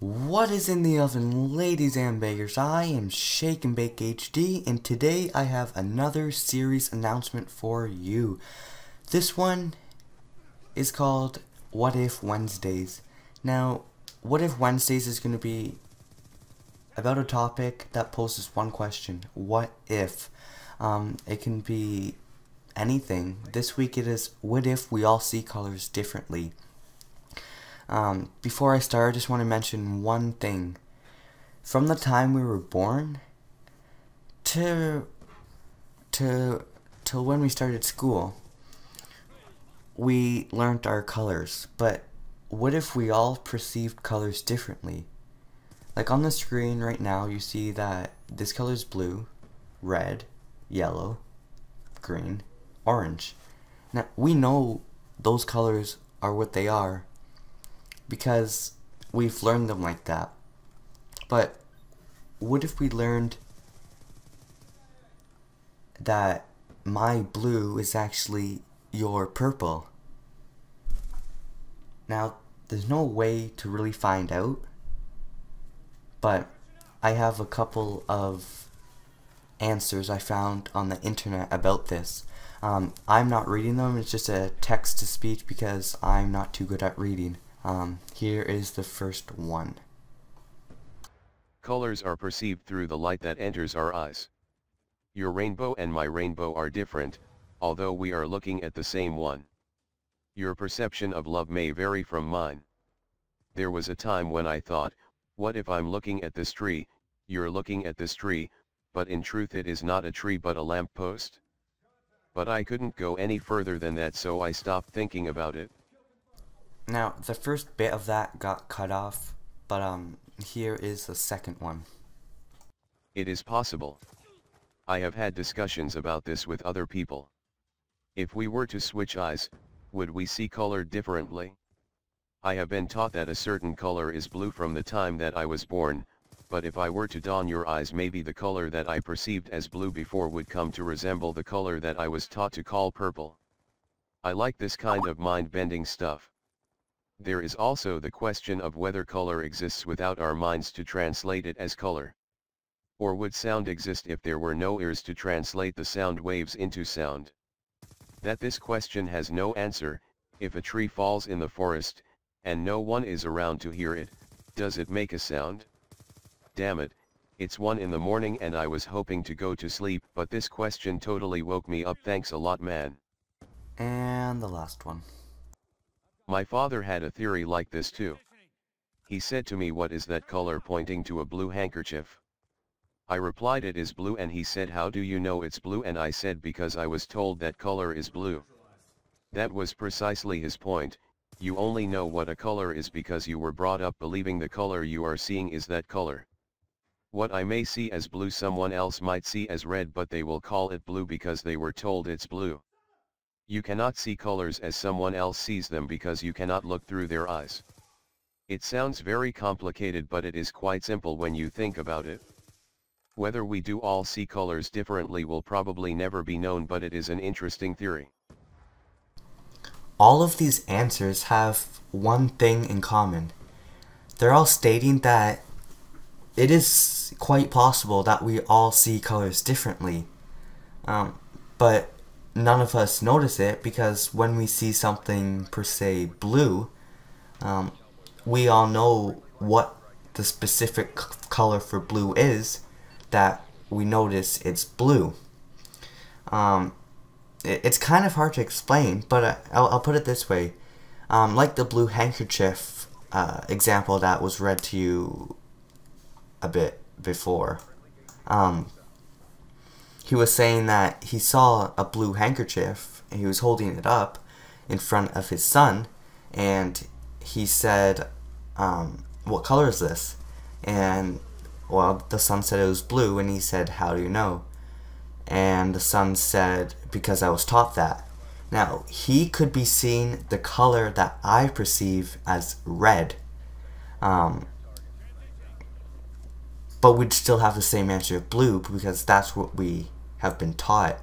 What is in the oven, ladies and bakers? I am ShakenBakeHD, and today I have another series announcement for you. This one is called What If Wednesdays. Now, What If Wednesdays is going to be about a topic that poses one question. What if? It can be anything. This week it is, what if we all see colors differently? Before I start, I just want to mention one thing. From the time we were born to when we started school, we learned our colors. But what if we all perceived colors differently? Like on the screen right now, you see that this color is blue, red, yellow, green, orange. Now, we know those colors are what they are because we've learned them like that. But what if we learned that my blue is actually your purple? Now, there's no way to really find out, but I have a couple of answers I found on the internet about this. I'm not reading them, it's just a text to speech because I'm not too good at reading. Here is the first one. Colors are perceived through the light that enters our eyes. Your rainbow and my rainbow are different, although we are looking at the same one. Your perception of love may vary from mine. There was a time when I thought, what if I'm looking at this tree, you're looking at this tree, but in truth it is not a tree but a lamppost? But I couldn't go any further than that, so I stopped thinking about it. Now, the first bit of that got cut off, but here is the second one. It is possible. I have had discussions about this with other people. If we were to switch eyes, would we see color differently? I have been taught that a certain color is blue from the time that I was born, but if I were to don your eyes, maybe the color that I perceived as blue before would come to resemble the color that I was taught to call purple. I like this kind of mind-bending stuff. There is also the question of whether color exists without our minds to translate it as color. Or would sound exist if there were no ears to translate the sound waves into sound? That this question has no answer. If a tree falls in the forest, and no one is around to hear it, does it make a sound? Damn it, it's 1 in the morning and I was hoping to go to sleep, but this question totally woke me up. Thanks a lot, man. And the last one. My father had a theory like this too. He said to me, what is that color, pointing to a blue handkerchief? I replied, it is blue, and he said, how do you know it's blue? And I said, because I was told that color is blue. That was precisely his point. You only know what a color is because you were brought up believing the color you are seeing is that color. What I may see as blue someone else might see as red, but they will call it blue because they were told it's blue. You cannot see colors as someone else sees them because you cannot look through their eyes. It sounds very complicated, but it is quite simple when you think about it. Whether we do all see colors differently will probably never be known, but it is an interesting theory. All of these answers have one thing in common. They're all stating that it is quite possible that we all see colors differently. But none of us notice it because when we see something per se blue, we all know what the specific color for blue is, that we notice it's blue. It's kind of hard to explain, but I'll put it this way. Like the blue handkerchief example that was read to you a bit before. He was saying that he saw a blue handkerchief and he was holding it up in front of his son, and he said, what color is this? And well, the son said it was blue, and he said, how do you know? And the son said, because I was taught that. Now, he could be seeing the color that I perceive as red, but we'd still have the same answer of blue because that's what we have been taught.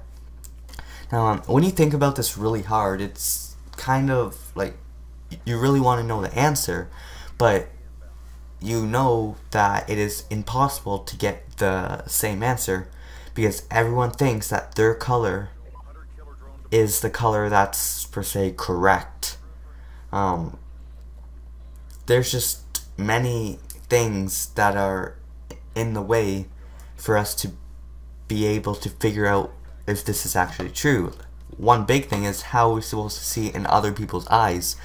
Now, when you think about this really hard, it's kind of like you really want to know the answer, but you know that it is impossible to get the same answer because everyone thinks that their color is the color that's per se correct. There's just many things that are in the way for us to be able to figure out if this is actually true. One big thing is how we're supposed to see in other people's eyes.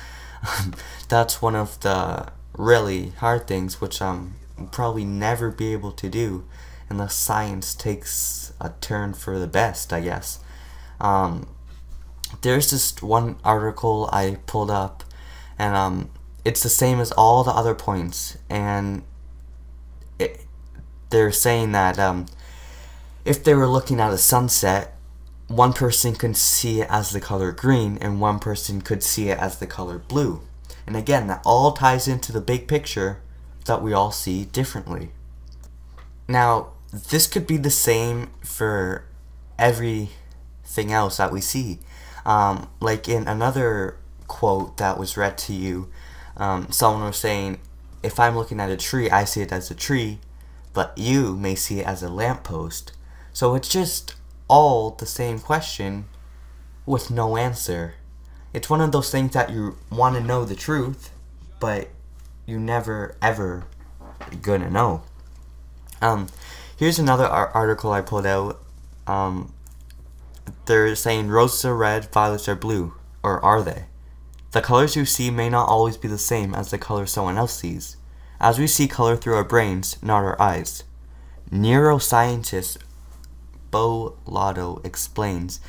That's one of the really hard things, which we'll probably never be able to do unless science takes a turn for the best, I guess. There's just one article I pulled up, and it's the same as all the other points, and they're saying that if they were looking at a sunset, one person could see it as the color green and one person could see it as the color blue. And again, that all ties into the big picture that we all see differently. Now, this could be the same for everything else that we see. Like in another quote that was read to you, someone was saying, if I'm looking at a tree, I see it as a tree, but you may see it as a lamppost. So it's just all the same question with no answer. It's one of those things that you want to know the truth, but you never ever gonna know. Here's another article I pulled out. They're saying roses are red, violets are blue, or are they? The colors you see may not always be the same as the color someone else sees, as we see color through our brains, not our eyes. Neuroscientist Bo Lotto explains.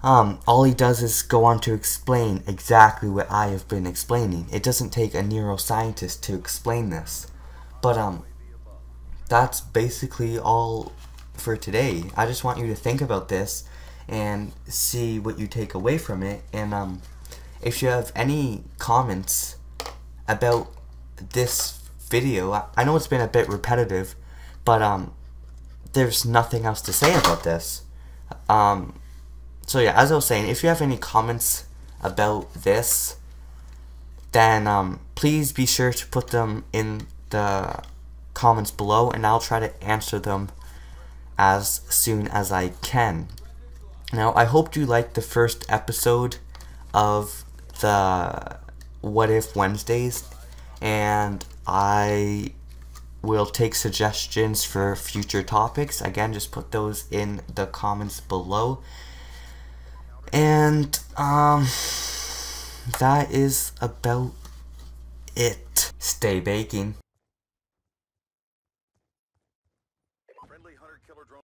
All he does is go on to explain exactly what I have been explaining. It doesn't take a neuroscientist to explain this. But that's basically all for today. I just want you to think about this and see what you take away from it. And if you have any comments about this video, I know it's been a bit repetitive, but there's nothing else to say about this. So yeah, as I was saying, if you have any comments about this, then please be sure to put them in the comments below, and I'll try to answer them as soon as I can. Now, I hope you liked the first episode of the What If Wednesdays, and I will take suggestions for future topics. Again, just put those in the comments below. And that is about it. Stay baking.